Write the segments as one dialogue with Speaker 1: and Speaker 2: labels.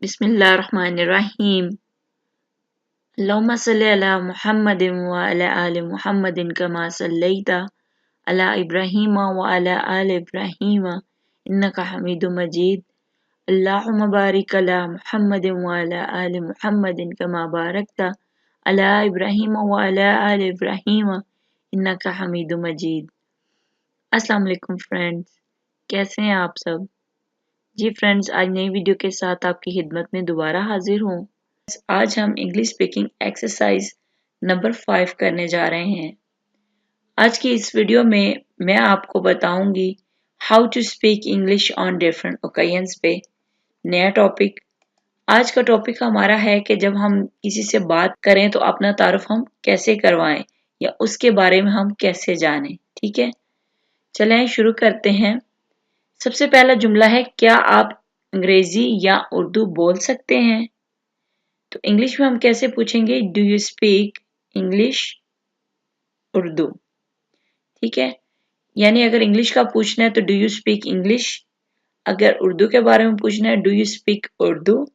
Speaker 1: बिस्मिल्लाहिर्रहमानिर्रहीम। अल्लाहुम्मा सल्ली अला मुहम्मदिन व अला आलि मुहम्मदिन कमा सल्लैता अला इब्राहीम व अला आलि इब्राहीम इन्नका हमीदुम मजीद। अल्लाहुम्मा बारिक अला मुहम्मदिन व अला आलि मुहम्मदिन कमा बारकता अला इब्राहीम व अला आलि इब्राहीम इन्नका हमीदुम मजीद। अस्सलाम वालेकुम फ्रेंड्स, कैसे हैं आप सब? जी फ्रेंड्स, आज नई वीडियो के साथ आपकी खिदमत में दोबारा हाजिर हूँ। आज हम इंग्लिश स्पीकिंग एक्सरसाइज नंबर 5 करने जा रहे हैं। आज की इस वीडियो में मैं आपको बताऊंगी how to speak English on different occasions पे। नया टॉपिक। आज का टॉपिक हमारा है कि जब हम किसी से बात करें तो अपना तारुफ हम कैसे करवाएं या उसके बारे में हम कैसे जानें। ठीक है, चलें शुरू करते हैं। सबसे पहला जुमला है, क्या आप अंग्रेजी या उर्दू बोल सकते हैं? तो इंग्लिश में हम कैसे पूछेंगे? Do you speak English Urdu. ठीक है, यानी अगर इंग्लिश का पूछना है तो डू यू स्पीक इंग्लिश। अगर उर्दू के बारे में पूछना है डू यू स्पीक उर्दू।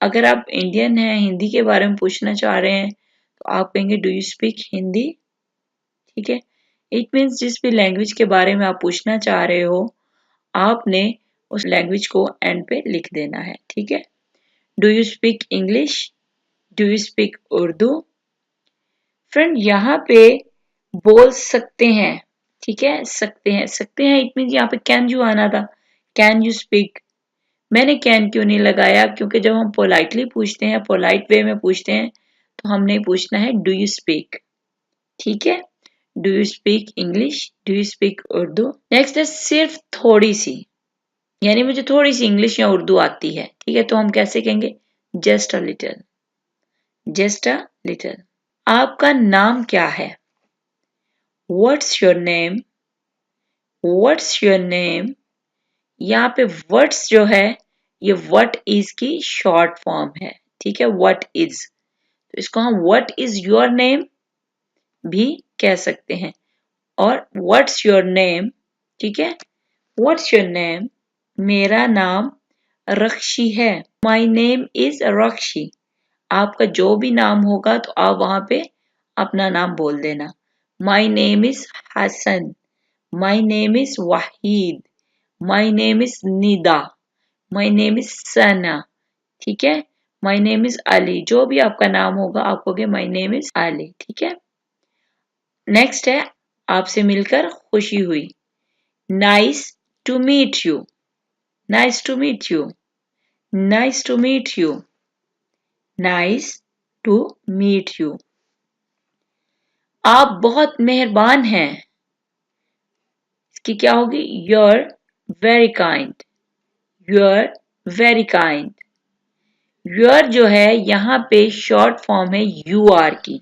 Speaker 1: अगर आप इंडियन हैं, हिंदी के बारे में पूछना चाह रहे हैं तो आप कहेंगे डू यू स्पीक हिंदी। ठीक है, इट मीन्स जिस भी लैंग्वेज के बारे में आप पूछना चाह रहे हो आपने उस लैंग्वेज को एंड पे लिख देना है। ठीक है, do you speak English, do you speak Urdu. Friend यहाँ पे बोल सकते हैं। ठीक है, सकते हैं इट मीन यहाँ पे कैन यू आना था, कैन यू स्पीक। मैंने कैन क्यों नहीं लगाया? क्योंकि जब हम पोलाइटली पूछते हैं, पोलाइट वे में पूछते हैं तो हमने पूछना है डू यू स्पीक। ठीक है, do you speak English, do you speak Urdu. Next है सिर्फ थोड़ी सी, यानी मुझे थोड़ी सी इंग्लिश या उर्दू आती है। ठीक है, तो हम कैसे कहेंगे? Just a little, just a little. आपका नाम क्या है? What's your name, what's your name. यहाँ पे व्हाट्स जो है ये व्हाट इज की शॉर्ट फॉर्म है। ठीक है, व्हाट इज, तो इसको हम व्हाट इज योर नेम भी कह सकते हैं। और व्हाट्स योर नेम, ठीक है, व्हाट्स योर नेम, मेरा नाम रक्षी है। My name is Rakshi. आपका जो भी नाम होगा तो आप वहां पे अपना नाम बोल देना। My name is Hasan, my name is Wahid, my name is Nida, my name is Sana. ठीक है, माई नेम इज अली। जो भी आपका नाम होगा आप कहोगे माई नेम इज अली। ठीक है, नेक्स्ट है, आपसे मिलकर खुशी हुई। Nice to meet you, nice to meet you, nice to meet you, nice to meet you. आप बहुत मेहरबान हैं। इसकी क्या होगी? You're very kind, you're very kind. You're जो है यहाँ पे शॉर्ट फॉर्म है यू आर की।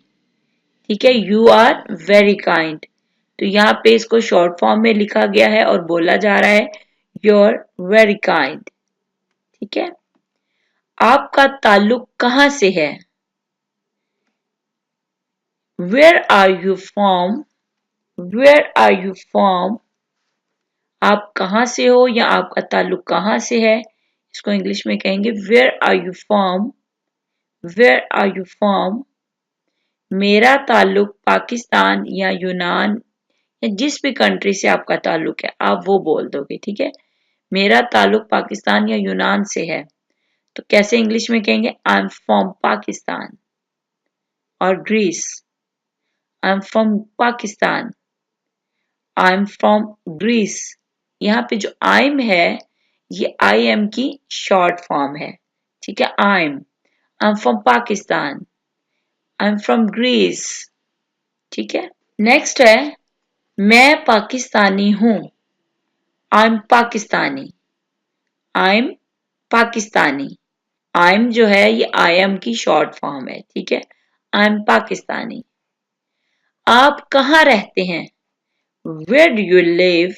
Speaker 1: ठीक है, यू आर वेरी काइंड, तो यहाँ पे इसको शॉर्ट फॉर्म में लिखा गया है और बोला जा रहा है यूर वेरी काइंड। ठीक है, आपका ताल्लुक कहाँ से है? Where are you from, where are you from. आप कहाँ से हो या आपका ताल्लुक कहाँ से है, इसको इंग्लिश में कहेंगे where are you from, where are you from. मेरा ताल्लुक पाकिस्तान या यूनान या जिस भी कंट्री से आपका ताल्लुक है आप वो बोल दोगे। ठीक है, मेरा ताल्लुक पाकिस्तान या यूनान से है तो कैसे इंग्लिश में कहेंगे? I am from Pakistan. और Greece, I am from Pakistan, I am from Greece. यहाँ पे जो आई एम है ये आई एम की शॉर्ट फॉर्म है। ठीक है, I am from Pakistan, I am from Greece. ठीक है, नेक्स्ट है, मैं पाकिस्तानी हूं। I am Pakistani, I am Pakistani. I am जो है ये आई एम की शॉर्ट फॉर्म है। ठीक है, आई एम पाकिस्तानी। आप कहाँ रहते हैं? Where do you live,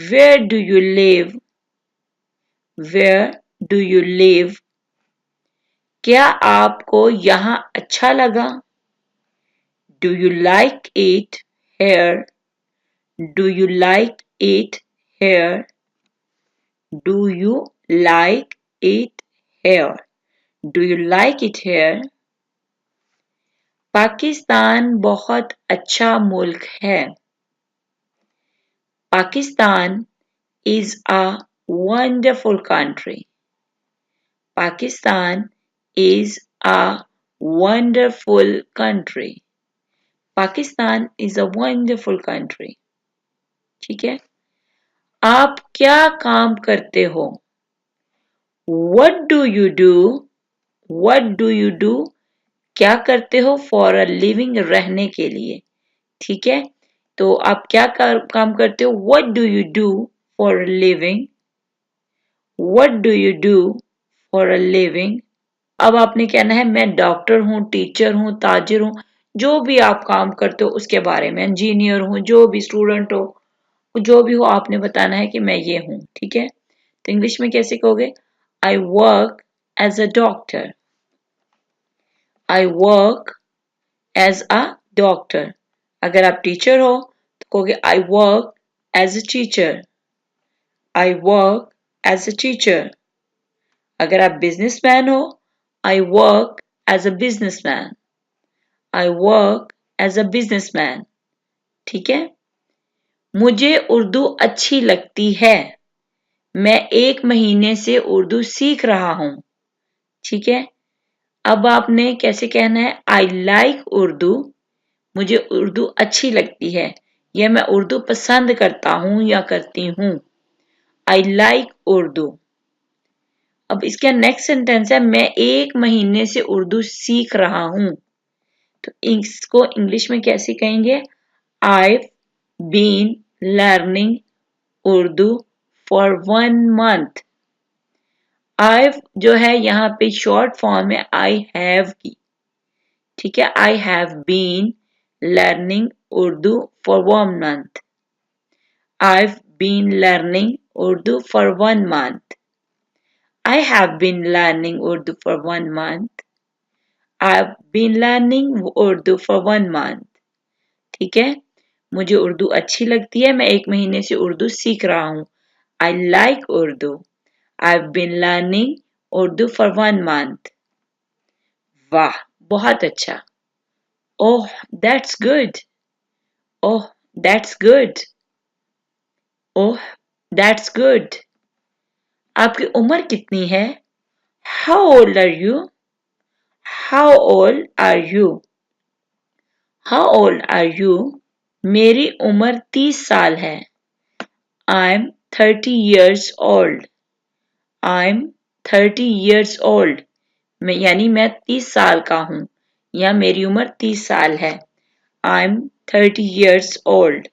Speaker 1: where do you live, where do you live. क्या आपको यहाँ अच्छा लगा? Do you like it here, do you like it here, do you like it here? Do you like it here? Pakistan बहुत अच्छा मुल्क है. Pakistan is a wonderful country. Pakistan is a wonderful country. Pakistan is a wonderful country. ठीक है. आप क्या काम करते हो? What do you do? What do you do? क्या करते हो for a living रहने के लिए. ठीक है. तो आप क्या काम करते हो? What do you do for a living? What do you do for a living? अब आपने कहना है मैं डॉक्टर हूँ, टीचर हूँ, ताजिर हूँ, जो भी आप काम करते हो उसके बारे में, इंजीनियर हूँ, जो भी स्टूडेंट हो, जो भी हो, आपने बताना है कि मैं ये हूँ. ठीक है. तो इंग्लिश में कैसे कहोगे? I work as a doctor. I work as a doctor. अगर आप टीचर हो तो कहोगे I work as a teacher. I work as a teacher. अगर आप बिजनेसमैन हो, I work as a businessman. I work as a businessman. ठीक है. मुझे उर्दू अच्छी लगती है. मैं 1 महीने से उर्दू सीख रहा हूं. ठीक है. अब आपने कैसे कहना है? I like Urdu. मुझे उर्दू अच्छी लगती है, या मैं उर्दू पसंद करता हूं या करती हूं. I like Urdu. अब इसका नेक्स्ट सेंटेंस है मैं 1 महीने से उर्दू सीख रहा हूं. तो इसको इंग्लिश में कैसे कहेंगे? I've been learning Urdu for 1 month. I've जो है यहाँ पे शॉर्ट फॉर्म है I have की. ठीक है. I have been learning Urdu for 1 month. I've been learning Urdu for 1 month. I have been learning Urdu for 1 month. I've been learning Urdu for 1 month. ठीक है. मुझे उर्दू अच्छी लगती है, मैं 1 महीने से उर्दू सीख रहा हूँ. I like Urdu. I've been learning Urdu for 1 month. वाह, बहुत अच्छा. Oh, that's good. Oh, that's good. Oh, that's good. आपकी उम्र कितनी है? How old are you? How old are you? How old are you? मेरी उम्र 30 साल है. I'm 30 years old. I'm 30 years old. यानी मैं 30 साल का हूँ, या मेरी उम्र 30 साल है. I'm 30 years old.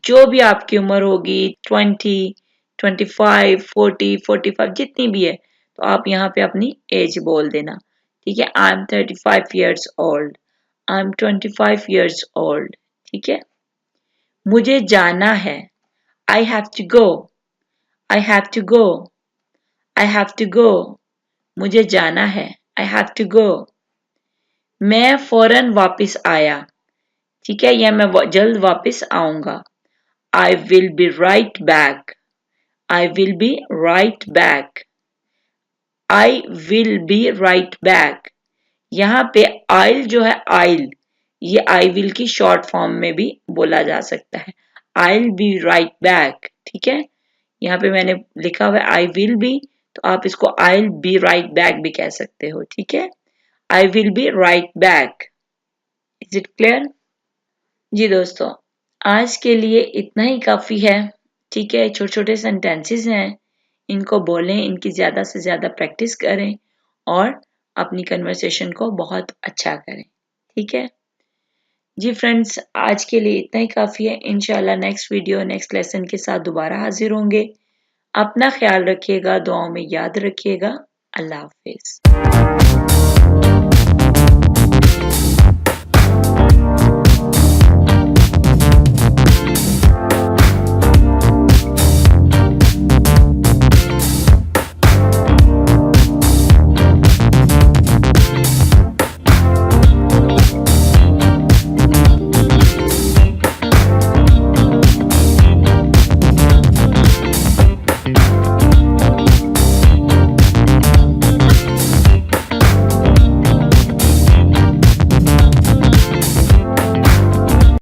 Speaker 1: जो भी आपकी उम्र होगी, 20, 25, 40, 45, जितनी भी है, तो आप यहाँ पे अपनी एज बोल देना. ठीक है. I'm 35 years old. I'm 25 years old. ठीक है. मुझे जाना है. I have to go. I have to go. I have to go. मुझे जाना है. I have to go. मैं फौरन वापस आया. ठीक है. या मैं जल्द वापस आऊंगा. I will be right back. I will be right back. I will be right back. यहाँ पे I'll जो है I'll, ये I will की शॉर्ट फॉर्म में भी बोला जा सकता है. I'll be right back. ठीक है. यहाँ पे मैंने लिखा हुआ है I will be, तो आप इसको I'll be right back भी कह सकते हो. ठीक है. I will be right back. Is it clear? जी दोस्तों, आज के लिए इतना ही काफी है. ठीक है. छोटे छोटे सेंटेंसेस हैं, इनको बोलें, इनकी ज्यादा से ज्यादा प्रैक्टिस करें और अपनी कन्वर्सेशन को बहुत अच्छा करें. ठीक है जी फ्रेंड्स, आज के लिए इतना ही काफी है. इंशाल्लाह नेक्स्ट वीडियो, नेक्स्ट लेसन के साथ दोबारा हाजिर होंगे. अपना ख्याल रखिएगा, दुआओं में याद रखिएगा. अल्लाह हाफिज.